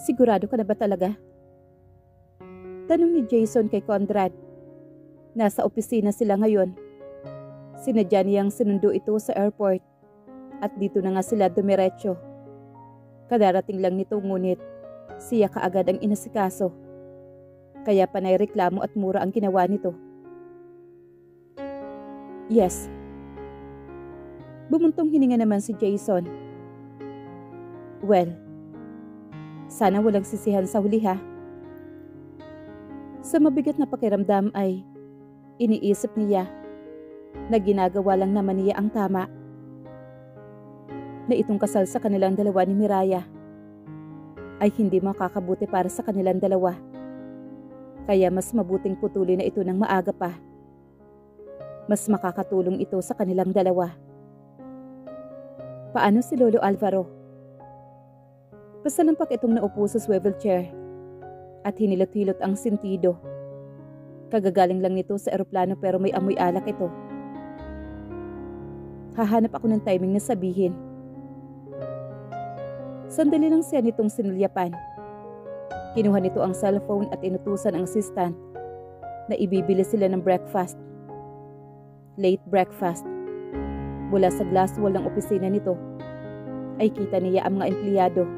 Sigurado ka na ba talaga? Tanong ni Jason kay Conrad. Nasa opisina sila ngayon. Sinadya niyang sinundo ito sa airport at dito na nga sila dumiretso. Kadarating lang nito ngunit siya kaagad ang inasikaso. Kaya panay reklamo at mura ang ginawa nito. Yes. Bumuntong hininga naman si Jason. Well, sana walang sisihan sa huli ha. Sa mabigat na pakiramdam ay iniisip niya na ginagawa lang naman niya ang tama. Na itong kasal sa kanilang dalawa ni Miraya ay hindi makakabuti para sa kanilang dalawa. Kaya mas mabuting putulin na ito ng maaga pa. Mas makakatulong ito sa kanilang dalawa. Paano si Lolo Alvaro? Pasalampak itong naupo sa swivel chair at hinilot-hilot ang sentido. Kagagaling lang nito sa eroplano pero may amoy alak ito. Hahanap ako ng timing na sabihin. Sandali lang siya nitong sinulyapan. Kinuha nito ang cellphone at inutusan ang assistant na ibibili sila ng breakfast. Late breakfast. Mula sa glass wall ng opisina nito ay kita niya ang mga empleyado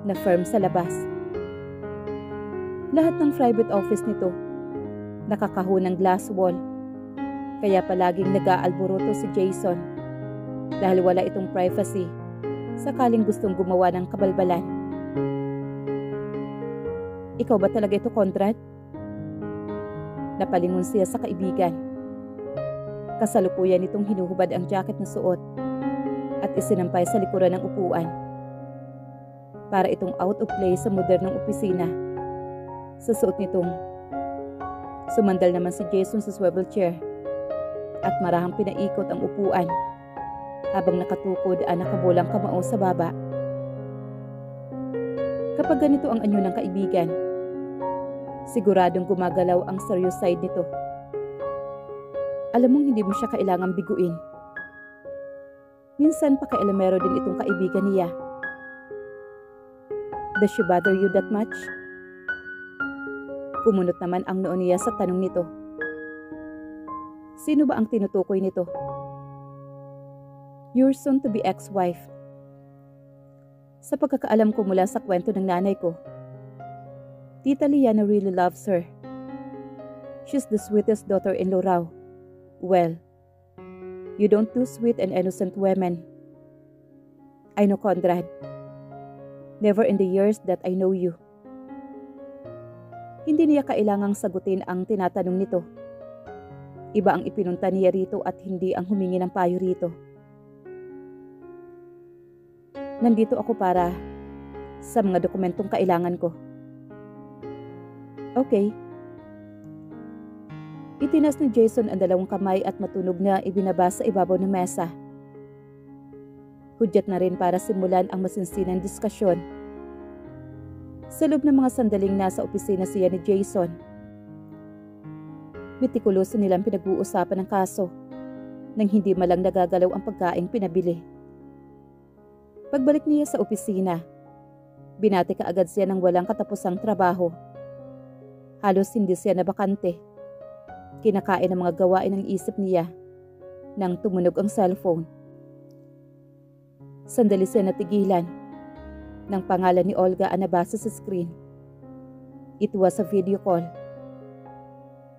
na firm sa labas. Lahat ng private office nito nakakahon ng glass wall. Kaya palaging nag-aalboroto si Jason dahil wala itong privacy sakaling gustong gumawa ng kabalbalan. Ikaw ba talaga ito, Conrad? Napalingon siya sa kaibigan. Kasalukuyan nitong hinuhubad ang jacket na suot at isinampay sa likuran ng upuan. Para itong out of place sa modernong opisina. Sa suot nitong sumandal naman si Jason sa swivel chair at marahang pinaikot ang upuan habang nakatukod ang nakabulang kamao sa baba. Kapag ganito ang anyo ng kaibigan, siguradong gumagalaw ang serious side nito. Alam mong hindi mo siya kailangang biguin. Minsan pakailamero din itong kaibigan niya. Does she bother you that much? Kumunot naman ang noo niya sa tanong nito. Sino ba ang tinutukoy nito? Your soon-to-be ex-wife. Sa pagkakaalam ko mula sa kwento ng nanay ko, Tita Liana really loves her. She's the sweetest daughter-in-law raw. Well, you don't do sweet and innocent women. I know, Conrad. Never in the years that I know you. Hindi niya kailangang sagutin ang tinatanong nito. Iba ang ipinunta niya rito at hindi ang humingi ng payo rito. Nandito ako para sa mga dokumentong kailangan ko. Okay. Itinas ni Jason ang dalawang kamay at matunog na ibinaba sa ibabaw ng mesa. Hudyat na rin para simulan ang masinsinang diskusyon. Sa loob ng mga sandaling nasa opisina siya ni Jason, mitikuloso nilang pinag-uusapan ng kaso nang hindi malang nagagalaw ang pagkaing pinabili. Pagbalik niya sa opisina, binati kaagad siya ng walang katapusang trabaho. Halos hindi siya nabakante. Kinakain ang mga gawain ng isip niya nang tumunog ang cellphone. Sandali siya natigilan nang pangalan ni Olga ang nabasa sa screen. It was a video call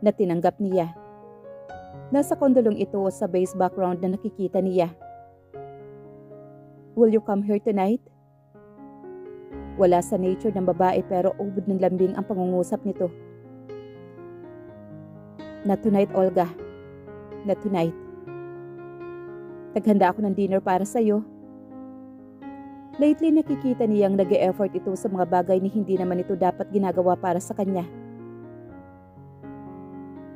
na tinanggap niya. Nasa kondolong ito sa base background na nakikita niya. Will you come here tonight? Wala sa nature ng babae pero ubod ng lambing ang pangungusap nito. Not tonight, Olga. Not tonight. Naghanda ako ng dinner para sa'yo. Lately nakikita niyang nag-e-effort ito sa mga bagay ni hindi naman ito dapat ginagawa para sa kanya.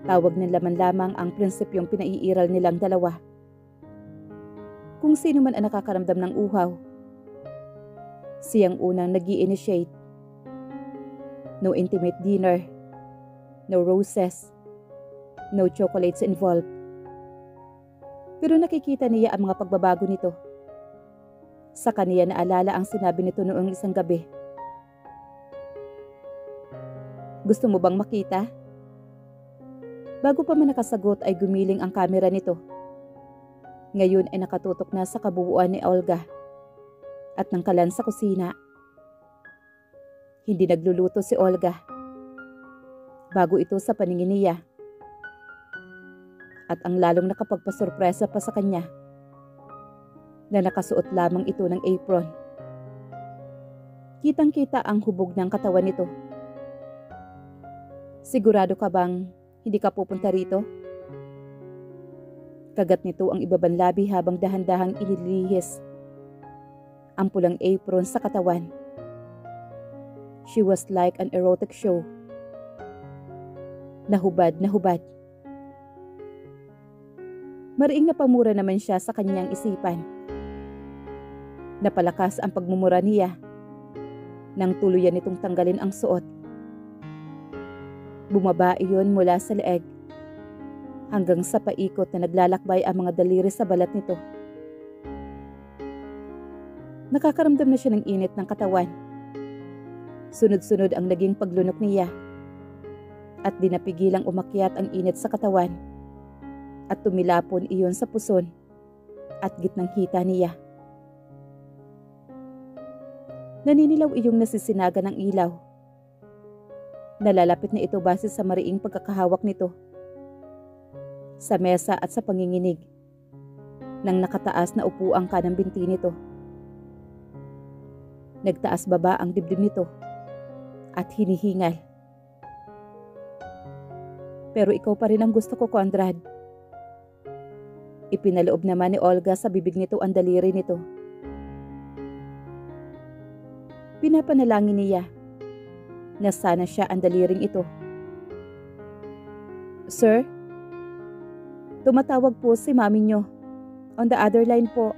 Tawag ng laman lamang ang prinsipyong pinaiiral nilang dalawa. Kung sino man ang nakakaramdam ng uhaw, siyang unang nag-i-initiate. No intimate dinner, no roses, no chocolates involved. Pero nakikita niya ang mga pagbabago nito. Sa kaniya naalala ang sinabi nito noong isang gabi. Gusto mo bang makita? Bago pa man nakasagot ay gumiling ang kamera nito. Ngayon ay nakatutok na sa kabuuan ni Olga at nangkalan sa kusina. Hindi nagluluto si Olga. Bago ito sa paningin niya. At ang lalong nakapagpasurpresa pa sa kanya na nakasuot lamang ito ng apron. Kitang-kita ang hubog ng katawan nito. Sigurado ka bang hindi ka pupunta rito? Kagat nito ang ibabanlabi habang dahan-dahang inilihis ang pulang apron sa katawan. She was like an erotic show. Nahubad na hubad. Mariing napamura naman siya sa kanyang isipan. Napalakas ang pagmumura niya nang tuluyan nitong tanggalin ang suot. Bumaba iyon mula sa leeg hanggang sa paikot na naglalakbay ang mga daliri sa balat nito. Nakakaramdam na siya ng init ng katawan. Sunod-sunod ang naging paglunok niya at di napigilang umakyat ang init sa katawan at tumilapon iyon sa puson at gitnang hita niya. Naninilaw iyong nasisinaga ng ilaw. Nalalapit na ito base sa mariing pagkakahawak nito sa mesa at sa panginginig ng nakataas na upuang kanang binti nito. Nagtaas baba ang dibdib nito at hinihingal. Pero ikaw pa rin ang gusto ko, Conrad. Ipinaloob naman ni Olga sa bibig nito ang daliri nito. Pinapanalangin niya na sana siya ang daliring ito. Sir? Tumatawag po si mami nyo. On the other line po.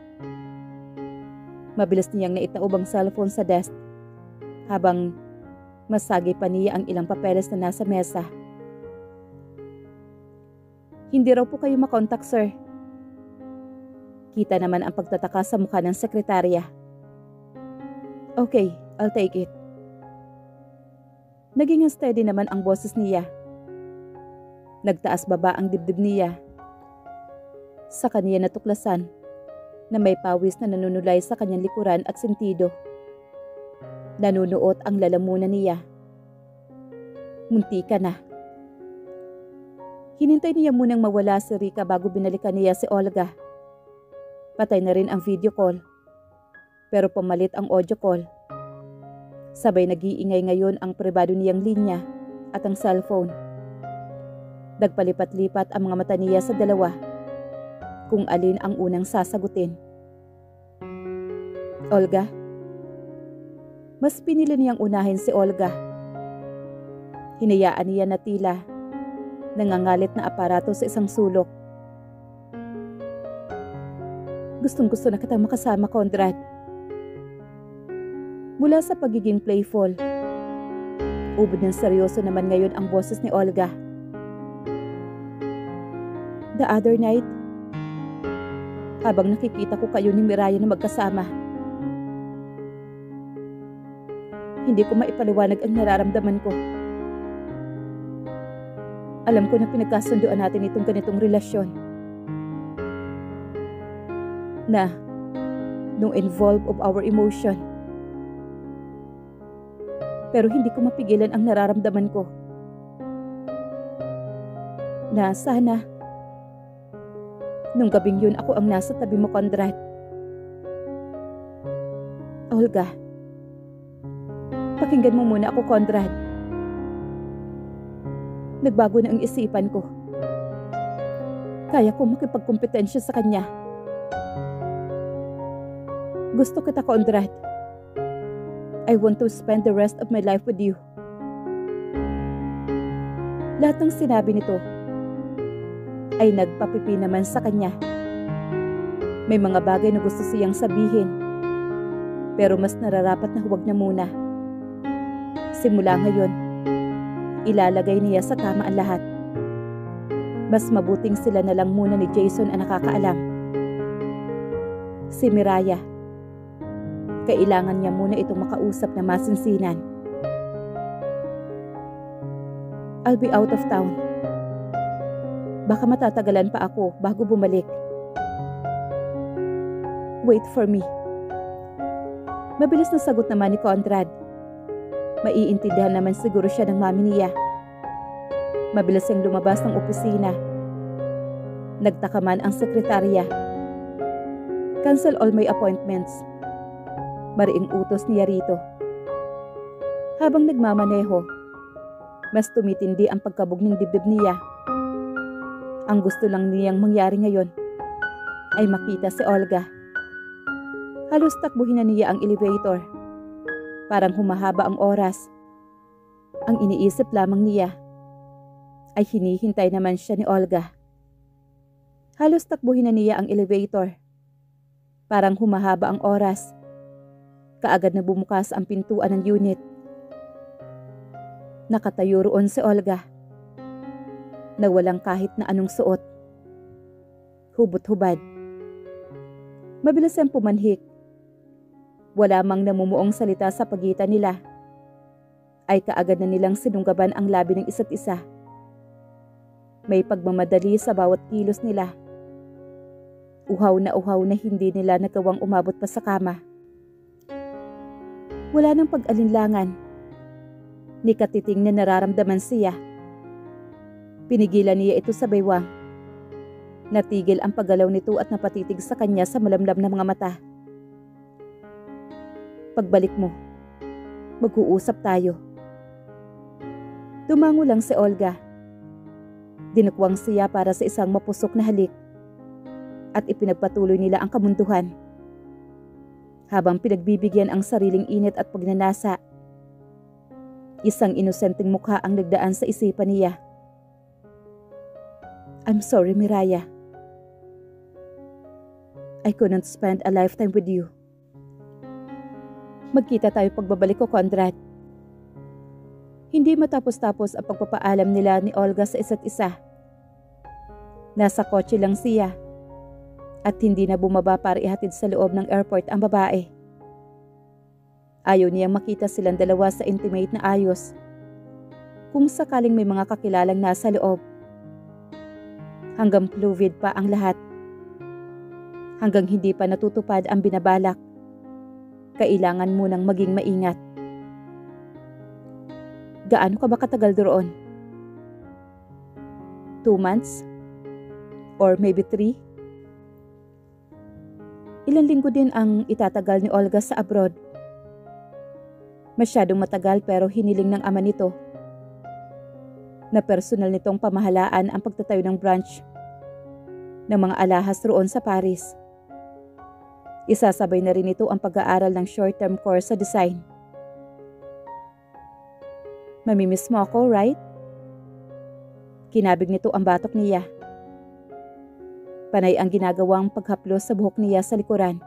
Mabilis niyang naitaob ang cellphone sa desk habang masagi pa niya ang ilang papeles na nasa mesa. Hindi raw po kayo makontak, sir. Kita naman ang pagtataka sa mukha ng sekretarya. Okay, I'll take it. Naging steady naman ang boses niya. Nagtaas baba ang dibdib niya. Sa kanya natuklasan na may pawis na nanunulay sa kanyang likuran at sentido. Nanunuot ang lalamunan niya. Munti ka na. Hinintay niya munang mawala si Rika bago binalikan niya si Olga. Patay na rin ang video call. Pero pamalit ang audio call. Sabay nag-iingay ngayon ang pribado niyang linya at ang cellphone. Nagpalipat-lipat ang mga mata niya sa dalawa kung alin ang unang sasagutin. Olga? Mas pinili niyang unahin si Olga. Hinayaan niya na tila nangangalit na aparato sa isang sulok. Gustong-gusto na kitang makasama, Conrad. Mula sa pagiging playful, ubod ng seryoso naman ngayon ang boses ni Olga. The other night, habang nakikita ko kayo ni Miraya na magkasama, hindi ko maipaliwanag ang nararamdaman ko. Alam ko na pinagkasunduan natin itong ganitong relasyon. Na, no involve of our emotion. Pero hindi ko mapigilan ang nararamdaman ko. Na sana, nung gabing yun ako ang nasa tabi mo, Conrad. Olga, pakinggan mo muna ako, Conrad. Nagbago na ang isipan ko. Kaya ko makipagkompetensya sa kanya. Gusto kita, Conrad. I want to spend the rest of my life with you. Lahat ng sinabi nito ay nagpapipi naman sa kanya. May mga bagay na gusto siyang sabihin, pero mas nararapat na huwag na muna. Simula ngayon, ilalagay niya sa tama ang lahat. Mas mabuting sila na lang muna ni Jason ang nakakaalam. Si Miraya, kailangan niya muna itong makausap na masinsinan. I'll be out of town. Baka matatagalan pa ako bago bumalik. Wait for me. Mabilis na sagot naman ni Conrad. Maiintindihan naman siguro siya ng mami niya. Mabilis siyang lumabas ng opisina. Nagtaka man ang sekretarya. Cancel all my appointments. Mariing utos niya rito. Habang nagmamaneho, mas tumitindi ang pagkabog ng dibdib niya. Ang gusto lang niyang mangyari ngayon ay makita si Olga. Halos takbuhin na niya ang elevator. Parang humahaba ang oras. Ang iniisip lamang niya ay hinihintay naman siya ni Olga. Halos takbuhin na niya ang elevator. Parang humahaba ang oras. Kaagad na bumukas ang pintuan ng unit. Nakatayo roon si Olga na walang kahit na anong suot. Hubot-hubad. Mabilis siyang pumanhik. Wala mang namumuong salita sa pagitan nila. Ay kaagad na nilang sinunggaban ang labi ng isa't isa. May pagmamadali sa bawat kilos nila. Uhaw na hindi nila nagawang umabot pa sa kama. Wala nang pag-alinlangan. Ni katiting na nararamdaman siya. Pinigilan niya ito sa baywang. Natigil ang paggalaw nito at napatitig sa kanya sa malamlam na mga mata. Pagbalik mo, mag-uusap tayo. Tumango lang si Olga. Dinukwang siya para sa isang mapusok na halik. At ipinagpatuloy nila ang kamunduhan. Habang pinagbibigyan ang sariling init at pagnanasa, isang inosenteng mukha ang nagdaan sa isipan niya. I'm sorry, Miraya. I couldn't spend a lifetime with you. Magkita tayo pagbabalik ko, Conrad. Hindi matapos-tapos ang pagpapaalam nila ni Olga sa isa't isa. Nasa kotse lang siya. At hindi na bumaba para ihatid sa loob ng airport ang babae. Ayaw niyang makita silang dalawa sa intimate na ayos. Kung sakaling may mga kakilalang nasa loob. Hanggang fluid pa ang lahat. Hanggang hindi pa natutupad ang binabalak. Kailangan munang maging maingat. Gaano ka ba katagal doon? 2 months? Or maybe 3? Ilang linggo din ang itatagal ni Olga sa abroad. Masyadong matagal pero hiniling ng ama nito na personal nitong pamahalaan ang pagtatayo ng branch ng mga alahas roon sa Paris. Isasabay na rin ito ang pag-aaral ng short-term course sa design. Mamimiss mo ako, right? Kinabig nito ang batok niya. Panay ang ginagawang paghaplos sa buhok niya sa likuran.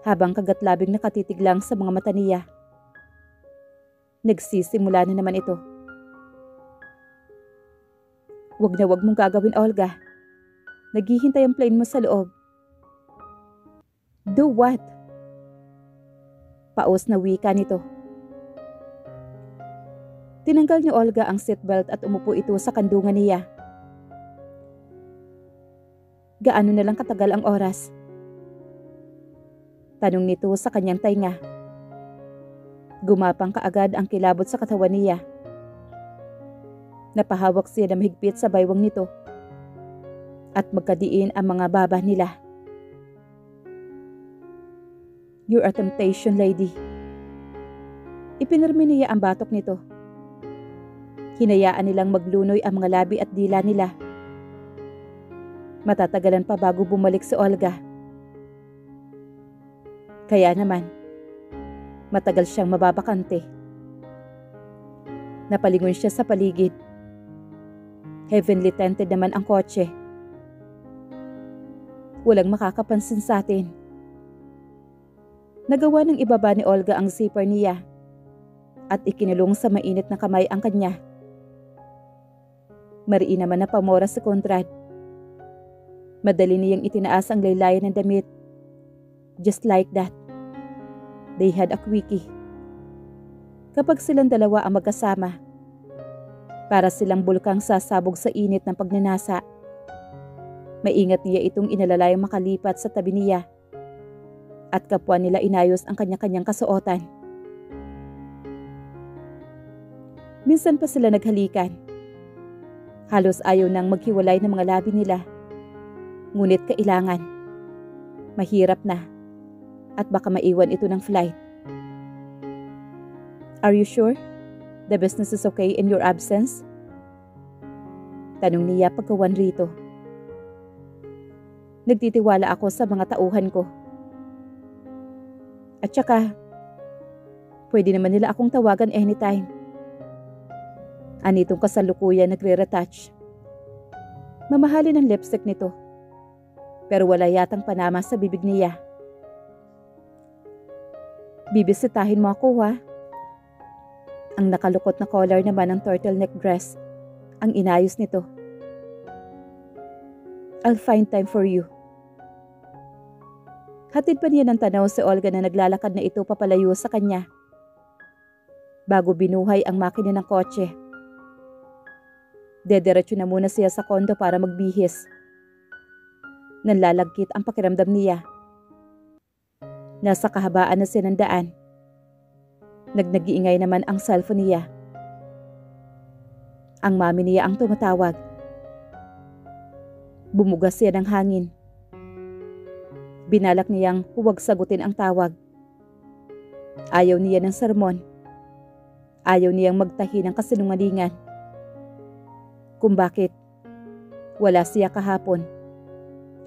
Habang kagatlabing nakatitig lang sa mga mata niya. Nagsisimula na naman ito. Wag na wag mong gagawin, Olga. Naghihintay ang plane mo sa loob. Do what? Paos na wika nito. Tinanggal ni Olga ang seatbelt at umupo ito sa kandungan niya. Gaano na lang katagal ang oras? Tanong nito sa kanyang tainga. Gumapang kaagad ang kilabot sa katawan niya. Napahawak siya na mahigpit sa baywang nito. At magkadiin ang mga baba nila. You're a temptation, lady. Ipinirmi niya ang batok nito. Hinayaan nilang maglunoy ang mga labi at dila nila. Matatagalan pa bago bumalik si Olga. Kaya naman, matagal siyang mababakante. Napalingon siya sa paligid. Heavenly tinted naman ang kotse. Walang makakapansin sa atin. Nagawa ng ibaba ni Olga ang zipper niya at ikinulong sa mainit na kamay ang kanya. Mariin naman na pamora si Conrad. Madali niyang itinaas ang laylayan ng damit. Just like that. They had a quickie. Kapag silang dalawa ang magkasama, Para silang bulkang sasabog sa init ng pagnanasa. Maingat niya itong inalalayang makalipat sa tabi niya. At kapwa nila inayos ang kanya-kanyang kasuotan. Minsan pa sila naghalikan. Halos ayaw nang maghiwalay ng mga labi nila. Ngunit kailangan. Mahirap na. At baka maiwan ito ng flight. Are you sure? The business is okay in your absence? Tanong niya pagkawan rito. Nagtitiwala ako sa mga tauhan ko. At saka, pwede naman nila akong tawagan anytime. Anitong kasalukuyan nagre-retouch. Mamahalin ang lipstick nito. Pero wala yatang panama sa bibig niya. Bibisitahin mo ako ha? Ang nakalukot na collar naman ng turtleneck dress ang inayos nito. I'll find time for you. Hatid pa niya ng tanaw si Olga na naglalakad na ito papalayo sa kanya. Bago binuhay ang makina ng kotse. Dediretso na muna siya sa kondo para magbihis. Nanlalagkit ang pakiramdam niya. Nasa kahabaan na siya ng daan. Nag-iingay naman ang cellphone niya. Ang mami niya ang tumatawag. Bumugas siya ng hangin. Binalak niyang huwag sagutin ang tawag. Ayaw niya ng sermon. Ayaw niyang magtahi ng kasinungalingan. Kung bakit wala siya kahapon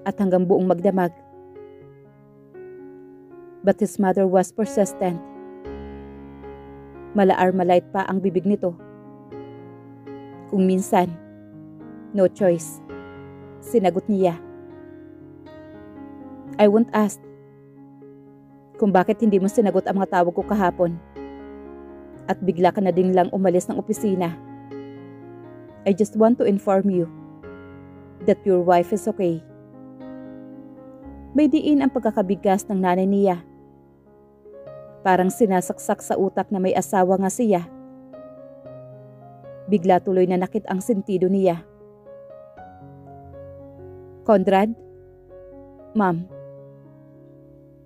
at hanggang buong magdamag. But his mother was persistent. Malaar-malait pa ang bibig nito. Kung minsan, no choice, sinagot niya. I won't ask kung bakit hindi mo sinagot ang mga tawag ko kahapon at bigla ka na ding lang umalis ng opisina. I just want to inform you that your wife is okay. May diin ang pagkakabigas ng nanay niya. Parang sinasaksak sa utak na may asawa nga siya. Bigla tuloy na nakit ang sentido niya. Conrad? Ma'am.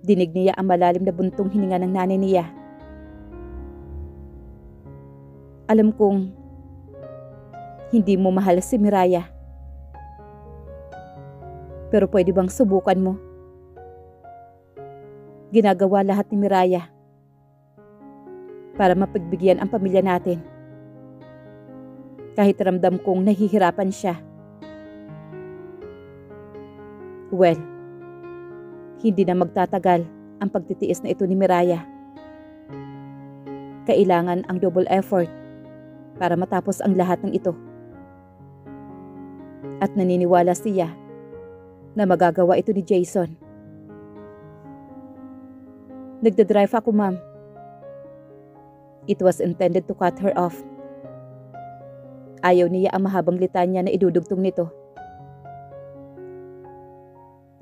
Dinig niya ang malalim na buntong hininga ng nanay niya. Alam kong hindi mo mahal si Miraya. Pero pwede bang subukan mo? Ginagawa lahat ni Miraya para mapagbigyan ang pamilya natin. Kahit ramdam kong nahihirapan siya. Well, hindi na magtatagal ang pagtitiis na ito ni Miraya. Kailangan ang double effort para matapos ang lahat ng ito. At naniniwala siya na magagawa ito ni Jason. Nagdadrive ako, ma'am. It was intended to cut her off. Ayaw niya ang mahabang litanya na idudugtong nito.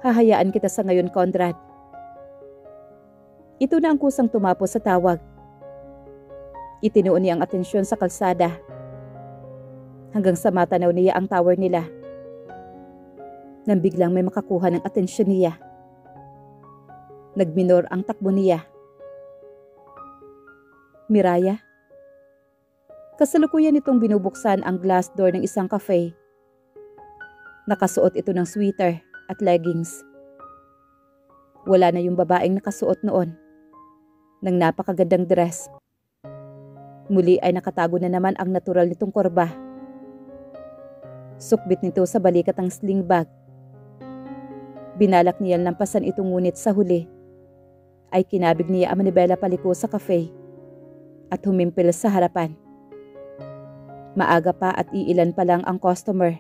Hahayaan kita sa ngayon, Conrad. Ito na ang kusang tumapos sa tawag. Itinuon niya ang atensyon sa kalsada. Hanggang sa matanaw niya ang tower nila. Nang biglang may makakuha ng atensyon niya. Nagminor ang takbo niya. Miraya? Kasalukuyan itong binubuksan ang glass door ng isang cafe. Nakasuot ito ng sweater at leggings. Wala na yung babaeng nakasuot noon ng napakagandang dress. Muli ay nakatago na naman ang natural nitong korba. Sukbit nito sa balikat ang sling bag. Binalak niya lampasan ito ngunit sa huli ay kinabig niya ang manibela paliko sa cafe at humimpil sa harapan. Maaga pa at iilan pa lang ang customer.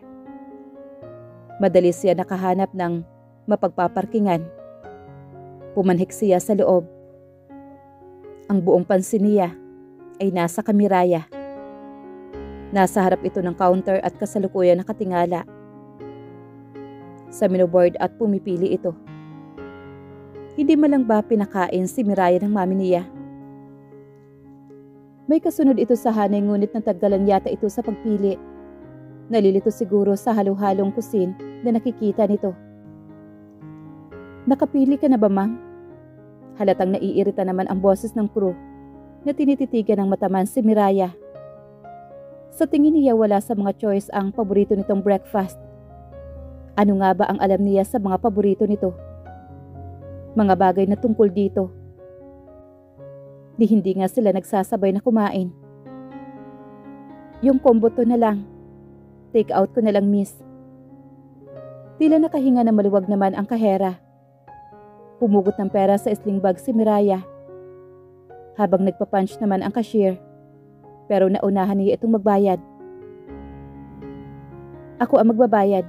Madali siya nakahanap ng mapagpaparkingan. Pumanhik siya sa loob. Ang buong pansin niya ay nasa kamiraya. Nasa harap ito ng counter at kasalukuyan nakatingala. Sa menu board at pumipili ito. Hindi man lang ba pinakain si Miraya ng mami niya? May kasunod ito sa hanay ngunit natagalan yata ito sa pagpili. Nalilito siguro sa halo-halong kusin na nakikita nito. Nakapili ka na ba, ma'am? Halatang naiirita naman ang boses ng crew na tinititigan ng mataman si Miraya. Sa tingin niya wala sa mga choice ang paborito nitong breakfast. Ano nga ba ang alam niya sa mga paborito nito? Mga bagay na tungkol dito. Hindi nga sila nagsasabay na kumain. Yung combo to na lang. Take out ko na lang, miss. Tila nakahinga na maluwag naman ang kahera. Humugot ng pera sa sling bag si Miraya. Habang nagpapunch naman ang cashier. Pero naunahan niya itong magbayad. Ako ang magbabayad.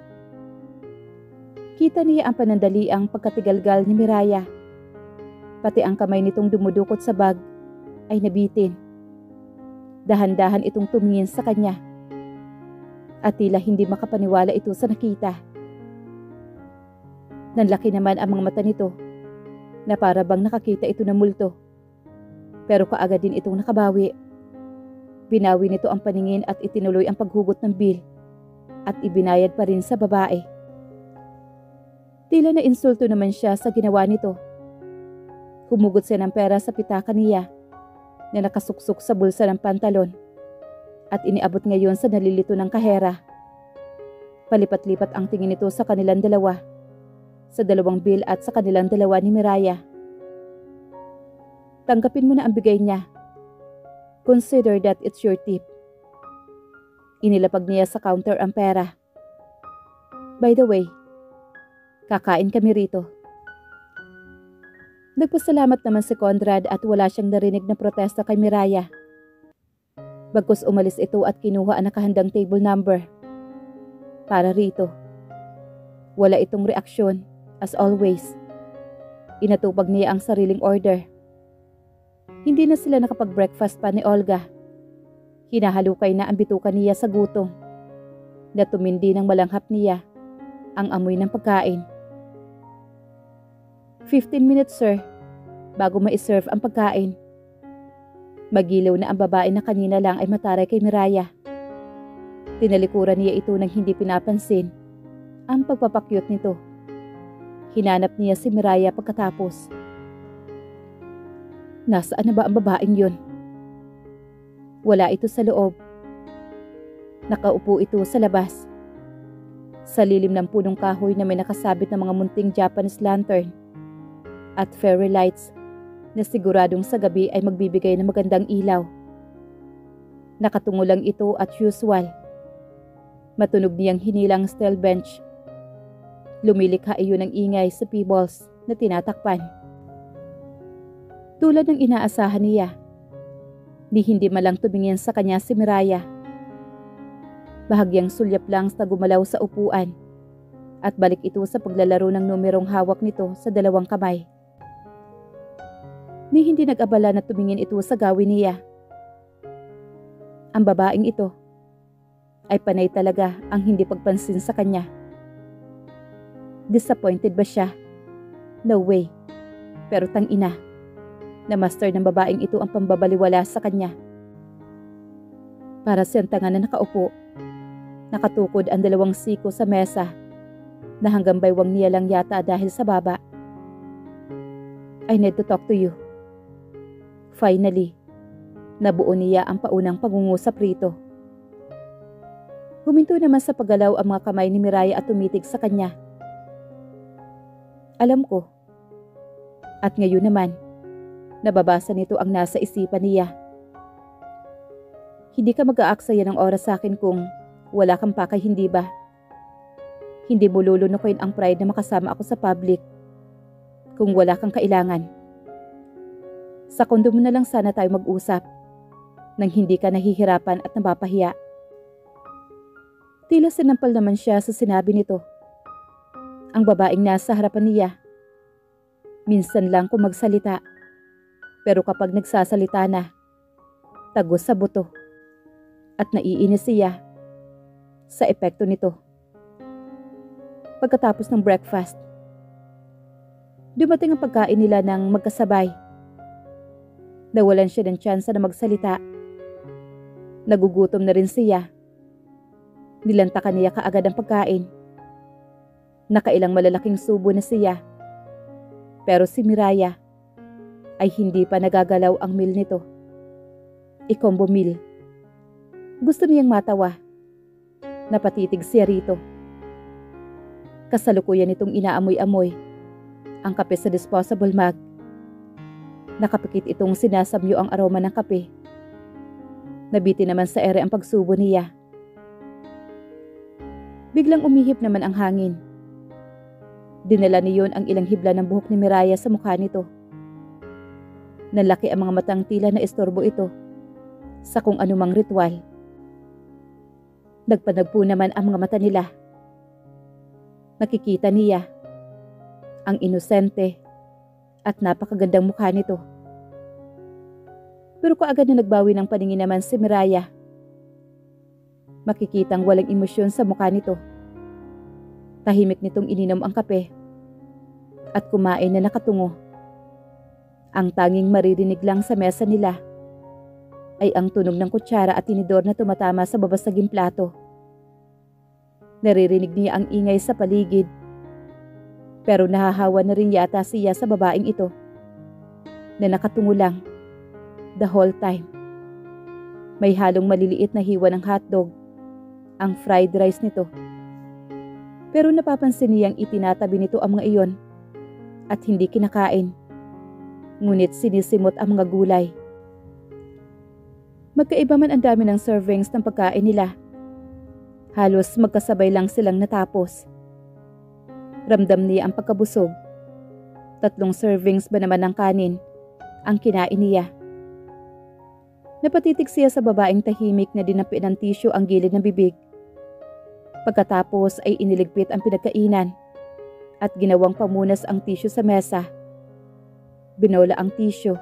Kita niya ang panandaliang pagkatigalgal ni Miraya. Pati ang kamay nitong dumudukot sa bag ay nabitin. Dahan-dahan itong tumingin sa kanya. At tila hindi makapaniwala ito sa nakita. Nanlaki naman ang mga mata nito na para bang nakakita ito ng multo. Pero kaagad din itong nakabawi. Binawi nito ang paningin at itinuloy ang paghugot ng bill at ibinayad pa rin sa babae. Tila na insulto naman siya sa ginawa nito. Humugot siya ng pera sa pitaka niya na nakasuksok sa bulsa ng pantalon at iniabot ngayon sa nalilito ng kahera. Palipat-lipat ang tingin nito sa kanilang dalawa, sa dalawang bill at sa kanilang dalawa ni Miraya. Tanggapin mo na ang bigay niya. Consider that it's your tip. Inilapag niya sa counter ang pera. By the way, kakain kami rito. Nagpasalamat naman si Conrad at wala siyang narinig na protesta kay Miraya. Bagkus umalis ito at kinuha ang nakahandang table number. Para rito. Wala itong reaksyon, as always. Inatupag niya ang sariling order. Hindi na sila nakapag-breakfast pa ni Olga. Hinahalukay na ang bituka niya sa gutom. Na tumindi ng malanghap niya ang amoy ng pagkain. 15 minutes, sir, bago ma-serve ang pagkain. Magilaw na ang babae na kanina lang ay mataray kay Miraya. Tinalikuran niya ito nang hindi pinapansin ang pagpapakyut nito. Hinanap niya si Miraya pagkatapos. Nasaan na ba ang babaeng yun? Wala ito sa loob. Nakaupo ito sa labas. Sa lilim ng punong kahoy na may nakasabit na mga munting Japanese lantern at fairy lights na siguradong sa gabi ay magbibigay ng magandang ilaw. Nakatungo lang ito at usual. Matunog niyang hinilang steel bench. Lumilikha iyon ng ingay sa pebbles na tinatakpan. Tulad ng inaasahan niya, hindi malang tumingin sa kanya si Miraya. Bahagyang sulyap lang sa gumalaw sa upuan at balik ito sa paglalaro ng numerong hawak nito sa dalawang kamay. Hindi nag-abala na tumingin ito sa gawin niya. Ang babaeng ito ay panay talaga ang hindi pagpansin sa kanya. Disappointed ba siya? No way. Pero tangina, na master ng babaeng ito ang pambabaliwala sa kanya. Para siyang tanga na nakaupo, nakatukod ang dalawang siko sa mesa na hanggang baywang niya lang yata dahil sa baba. I need to talk to you. Finally, nabuo niya ang paunang pangungusap rito. Huminto naman sa paggalaw ang mga kamay ni Miraya at tumitig sa kanya. Alam ko. At ngayon naman, nababasa nito ang nasa isipan niya. Hindi ka mag-aaksaya ng oras sa akin kung wala kang pakay, hindi ba? Hindi mo lulunukin ang pride na makasama ako sa public kung wala kang kailangan. Sa kondo mo na lang sana tayo mag-usap nang hindi ka nahihirapan at napapahiya. Tila sinampal naman siya sa sinabi nito. Ang babaeng nasa harapan niya. Minsan lang kung magsalita. Pero kapag nagsasalita na, tagos sa buto. At naiinis siya sa epekto nito. Pagkatapos ng breakfast, dumating ang pagkain nila ng magkasabay. Nawalan siya ng tsansa na magsalita Nagugutom na rin siya. Nilantakan niya kaagad ang pagkain. Nakailang malalaking subo na siya. Pero si Miraya ay hindi pa nagagalaw ang meal nito. I-combo meal. Gusto niyang matawa. Napatitig siya rito. Kasalukuyan nitong inaamoy-amoy ang kape sa disposable mug. Nakapikit itong sinasamyo ang aroma ng kape. Nabiti naman sa ere ang pagsubo niya. Biglang umihip naman ang hangin. Dinala niyon ang ilang hibla ng buhok ni Miraya sa mukha nito. Nalaki ang mga matang tila na istorbo ito sa kung anumang ritual. Nagpanagpo naman ang mga mata nila. Nakikita niya ang inosente at napakagandang mukha nito. Pero kaagad na nagbawi ng paningin naman si Miraya. Makikitang walang emosyon sa mukha nito. Tahimik nitong ininom ang kape at kumain na nakatungo. Ang tanging maririnig lang sa mesa nila ay ang tunog ng kutsara at tinidor na tumatama sa babasaging plato. Naririnig niya ang ingay sa paligid. Pero nahahawa na rin yata siya sa babaeng ito na nakatungo lang the whole time. May halong maliliit na hiwa ng hotdog ang fried rice nito. Pero napapansin niyang itinatabi nito ang mga iyon at hindi kinakain. Ngunit sinisimot ang mga gulay. Magkaiba man ang dami ng servings ng pagkain nila. Halos magkasabay lang silang natapos. Ramdam niya ang pagkabusog. 3 servings ba naman ng kanin ang kinain niya. Napatitig siya sa babaeng tahimik na dinapi ng tisyo ang gilid ng bibig. Pagkatapos ay iniligpit ang pinagkainan at ginawang pamunas ang tisyo sa mesa. Binola ang tisyo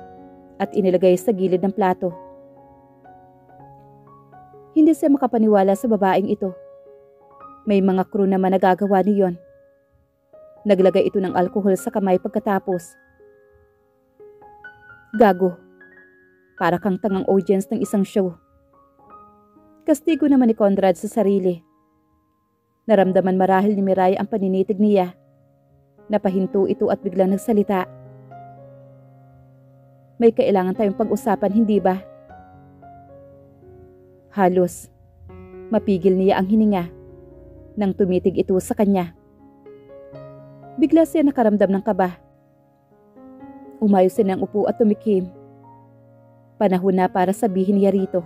at inilagay sa gilid ng plato. Hindi siya makapaniwala sa babaeng ito. May mga crew naman nagagawa niyon. Naglagay ito ng alkohol sa kamay pagkatapos. Gago. Para kang tangang audience ng isang show. Kastigo naman ni Conrad sa sarili. Naramdaman marahil ni Miraya ang paninitig niya. Napahinto ito at biglang nagsalita. May kailangan tayong pag-usapan, hindi ba? Halos mapigil niya ang hininga nang tumitig ito sa kanya. Bigla siya nakaramdam ng kaba. Umayos siya ng upo at tumikim. Panahon na para sabihin niya rito.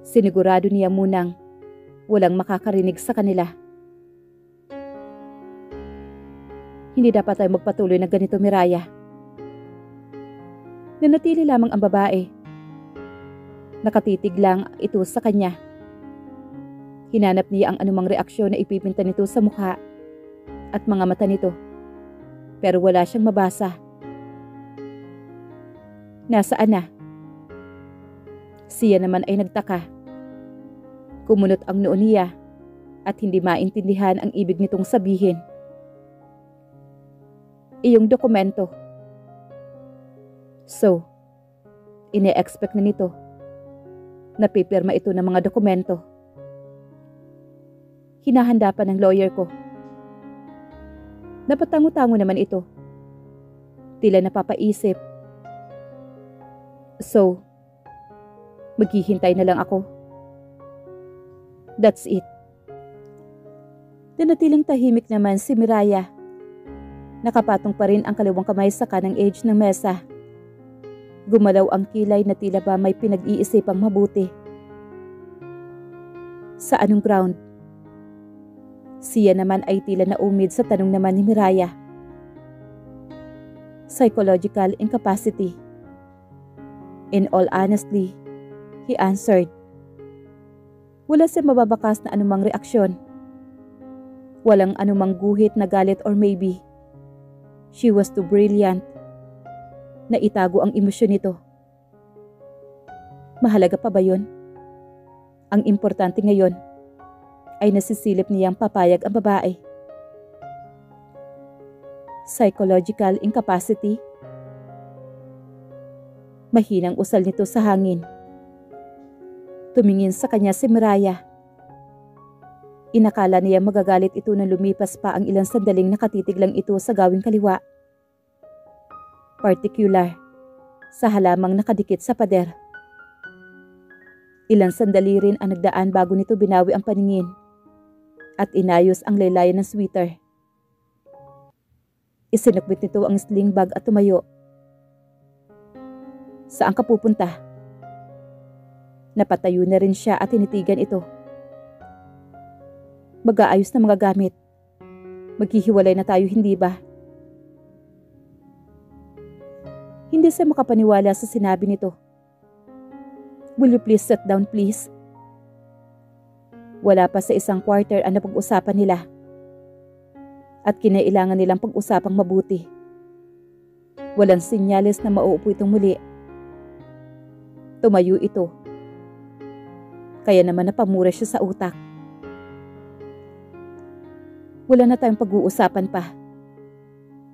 Sinigurado niya munang walang makakarinig sa kanila. Hindi dapat tayo magpatuloy na ganito, Miraya. Nanatili lamang ang babae. Nakatitig lang ito sa kanya. Hinanap niya ang anumang reaksyon na ipipinta nito sa mukha at mga mata nito. Pero wala siyang mabasa. Nasaan na? Siya naman ay nagtaka. Kumunot ang noo niya at hindi maintindihan ang ibig nitong sabihin. Iyong dokumento. So, ine-expect na nito. Napipirma ito ng mga dokumento. Hinahanda pa ng lawyer ko. Napatango-tango naman ito. Tila napapaisip. So, maghihintay na lang ako. That's it. Nanatiling tahimik naman si Miraya. Nakapatong pa rin ang kaliwang kamay sa kanang edge ng mesa. Gumalaw ang kilay na tila ba may pinag-iisipang mabuti. Sa anong ground? Siya naman ay tila naumid sa tanong naman ni Miraya. Psychological incapacity. In all honesty, he answered. Wala siya mababakas na anumang reaksyon. Walang anumang guhit na galit or maybe. She was too brilliant na itago ang emosyon nito. Mahalaga pa ba yun? Ang importante ngayon ay nasisilip niyang papayag ang babae. Psychological incapacity? Mahinang usal nito sa hangin. Tumingin sa kanya si Miraya. Inakala niya magagalit ito nang lumipas pa ang ilang sandaling nakatitig lang ito sa gawing kaliwa. Particular, sa halamang nakadikit sa pader. Ilang sandali rin ang nagdaan bago nito binawi ang paningin at inayos ang laylayan ng sweater. Isinukbit nito ang sling bag at tumayo. Saan ka pupunta? Napatayo na rin siya at tinitigan ito. Mag-aayos na mga gamit. Maghihiwalay na tayo, hindi ba? Hindi siya makapaniwala sa sinabi nito. Will you please sit down, please? Wala pa sa isang quarter ang napag-usapan nila. At kinailangan nilang pag-usapang mabuti. Walang sinyales na mauupo itong muli. Tumayo ito. Kaya naman napamura siya sa utak. Wala na tayong pag-uusapan pa.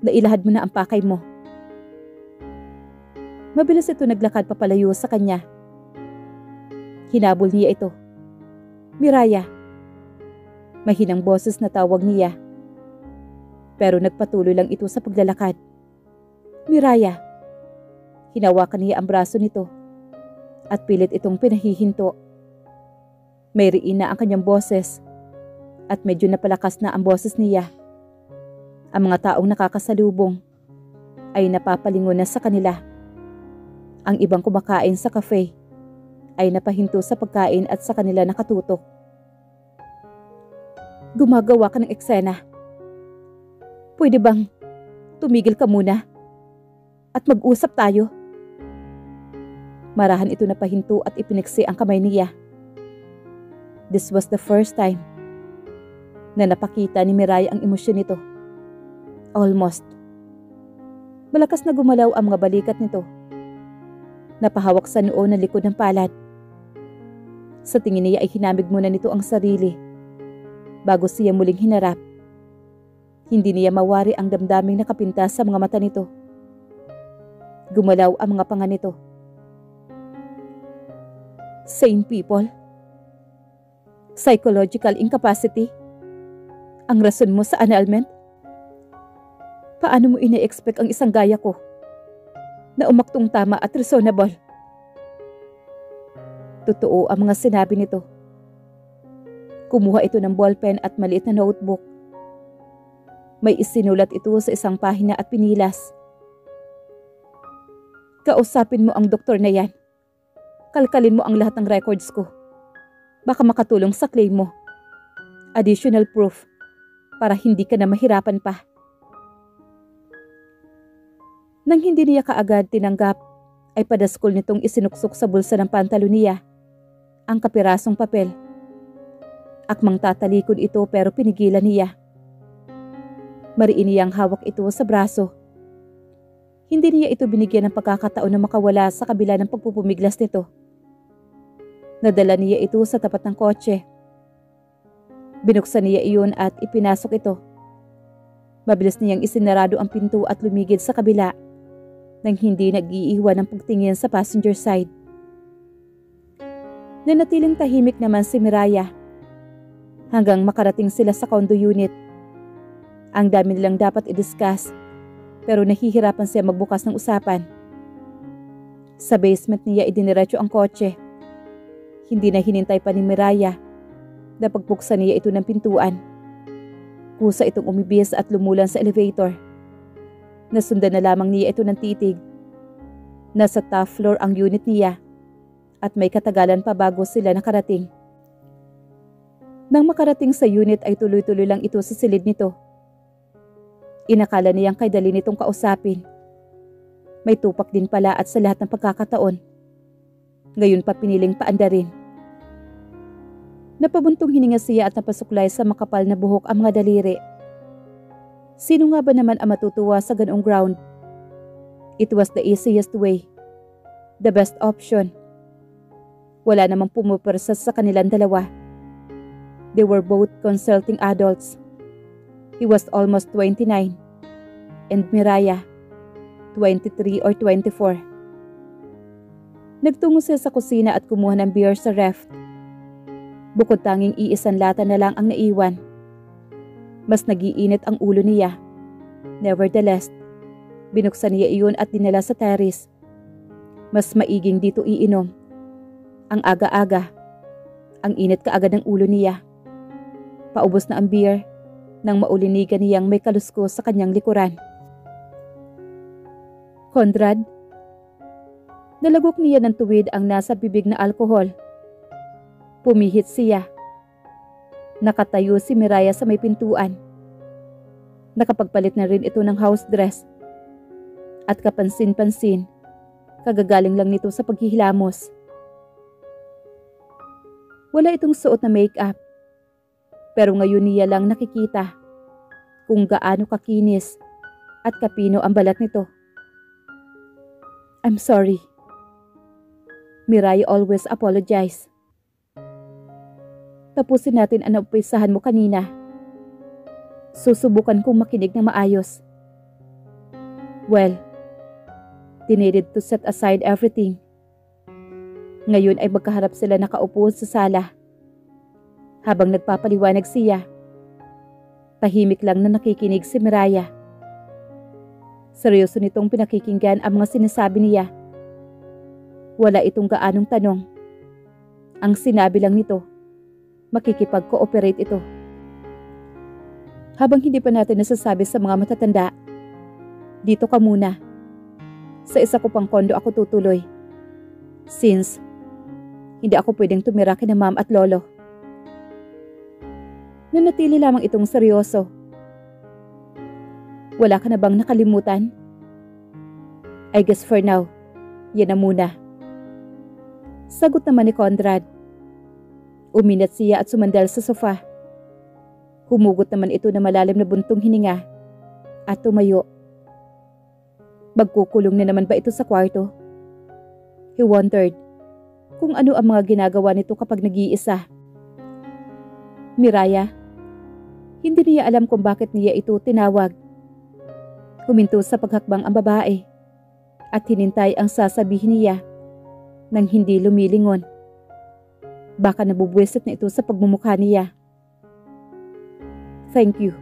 Nailahad mo na ang pakay mo. Mabilis ito naglakad papalayo sa kanya. Hinabol niya ito. Miraya. Mahinang boses na tawag niya. Pero nagpatuloy lang ito sa paglalakad. Miraya. Hinawakan niya ang braso nito at pilit itong pinahihinto. May riin na ang kanyang boses at medyo napalakas na ang boses niya. Ang mga taong nakakasalubong ay napapalingon na sa kanila. Ang ibang kumakain sa cafe ay napahinto sa pagkain at sa kanila nakatutok. Gumagawa ka ng eksena. Pwede bang tumigil ka muna at mag-usap tayo? Marahan ito napahinto at ipiniksi ang kamay niya. This was the first time na napakita ni Miraya ang emosyon nito. Almost. Malakas na gumalaw ang mga balikat nito. Napahawak sa noo ng likod ng palad. Sa tingin niya ay hinamig muna nito ang sarili bago siya muling hinarap. Hindi niya mawari ang damdaming nakapintas sa mga mata nito. Gumalaw ang mga panga nito. Sane people. Psychological incapacity. Ang rason mo sa annulment? Paano mo ine-expect ang isang gaya ko na umaktong tama at reasonable? Totoo ang mga sinabi nito. Kumuha ito ng ballpen at maliit na notebook. May isinulat ito sa isang pahina at pinilas. Kausapin mo ang doktor na yan. Kalkalin mo ang lahat ng records ko. Baka makatulong sa claim mo. Additional proof para hindi ka na mahirapan pa. Nang hindi niya kaagad tinanggap, ay padaskol nitong isinuksok sa bulsa ng pantalon niya ang kapirasong papel. Akmang tatalikod ito pero pinigilan niya. Mariin niyang hawak ito sa braso. Hindi niya ito binigyan ng pagkakataon na makawala sa kabila ng pagpupumiglas nito. Nadala niya ito sa tapat ng kotse. Binuksan niya iyon at ipinasok ito. Mabilis niyang isinarado ang pinto at lumigid sa kabila nang hindi nag-iiwan ng pagtingin sa passenger side. Nanatiling tahimik naman si Miraya hanggang makarating sila sa condo unit. Ang dami nilang dapat i-discuss pero nahihirapan siya magbukas ng usapan. Sa basement niya idiniretso ang kotse. Hindi na hinintay pa ni Miraya na pagbuksan niya ito ng pintuan. Kusa itong umibis at lumulan sa elevator. Nasundan na lamang niya ito ng titig. Nasa top floor ang unit niya at may katagalan pa bago sila nakarating. Nang makarating sa unit ay tuloy-tuloy lang ito sa silid nito. Inakala niyang kay dali nitong kausapin. May tupak din pala at sa lahat ng pagkakataon. Ngayon pa piniling paandarin. Napabuntong hininga siya at napasuklay sa makapal na buhok ang mga daliri. Sino nga ba naman ang matutuwa sa ganoong ground? It was the easiest way. The best option. Wala namang pumupersa sa kanilang dalawa. They were both consulting adults. He was almost 29 and Miraya, 23 or 24. Nagtungo siya sa kusina at kumuha ng beer sa ref. Bukod tanging iisang lata na lang ang naiwan. Mas nagiinit ang ulo niya. Nevertheless, binuksan niya iyon at dinala sa terrace. Mas maiging dito iinom. Ang aga-aga. Ang init kaagad ng ulo niya. Paubos na ang beer nang maulinigan niyang may kaluskos sa kanyang likuran. Conrad? Nalagok niya ng tuwid ang nasa bibig na alkohol. Pumihit siya. Nakatayo si Miraya sa may pintuan. Nakapagpalit na rin ito ng house dress. At kapansin-pansin, kagagaling lang nito sa paghihilamos. Wala itong suot na make-up. Pero ngayon niya lang nakikita kung gaano kakinis at kapino ang balat nito. I'm sorry. Miraya always apologize. Tapusin natin ang naumpisahan mo kanina. Susubukan kong makinig ng maayos. Well, they needed to set aside everything. Ngayon ay magkaharap sila nakaupo sa sala. Habang nagpapaliwanag siya, tahimik lang na nakikinig si Miraya. Seryoso nitong pinakikinggan ang mga sinasabi niya. Wala itong gaanong tanong. Ang sinabi lang nito, makikipag-cooperate ito. Habang hindi pa natin nasasabi sa mga matatanda, dito ka muna. Sa isa ko pang kondo ako tutuloy. Since hindi ako pwedeng tumira kina ma'am at lolo. Nanatili lamang itong seryoso. Wala ka na bang nakalimutan? I guess for now, yan na muna. Sagot naman ni Conrad. Uminat siya at sumandal sa sofa. Humugot naman ito na malalim na buntong hininga at tumayo. Magkukulong na naman ba ito sa kwarto? He wondered kung ano ang mga ginagawa nito kapag nag-iisa. Miraya, hindi niya alam kung bakit niya ito tinawag. Huminto sa paghakbang ang babae at hinintay ang sasabihin niya nang hindi lumilingon. Baka nabubwisit na ito sa pagmumukha niya. Thank you.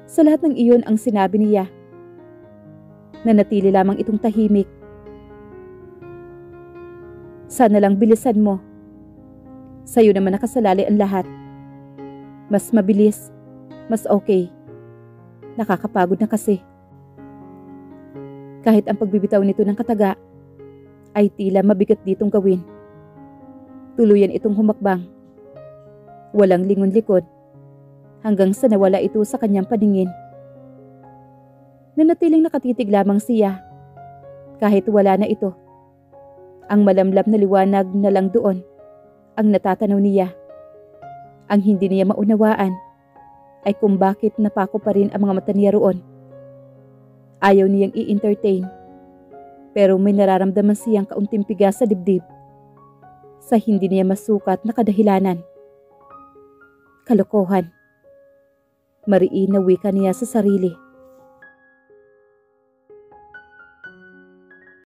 Sa lahat ng iyon ang sinabi niya. Nanatili lamang itong tahimik. Sana lang bilisan mo. Sa'yo naman nakasalalay ang lahat. Mas mabilis, mas okay. Nakakapagod na kasi. Kahit ang pagbibitaw nito ng kataga ay tila mabigat ditong gawin. Tuluyan itong humakbang. Walang lingon-likod hanggang sa nawala ito sa kanyang paningin. Nanatiling nakatitig lamang siya kahit wala na ito. Ang malamlap na liwanag na lang doon ang natatanaw niya. Ang hindi niya maunawaan ay kung bakit napako pa rin ang mga mata niya roon. Ayaw niyang i-entertain. Pero may nararamdaman siyang kaunting piga sa dibdib sa hindi niya masukat na kadahilanan. Kalokohan. Mariin na wika niya sa sarili.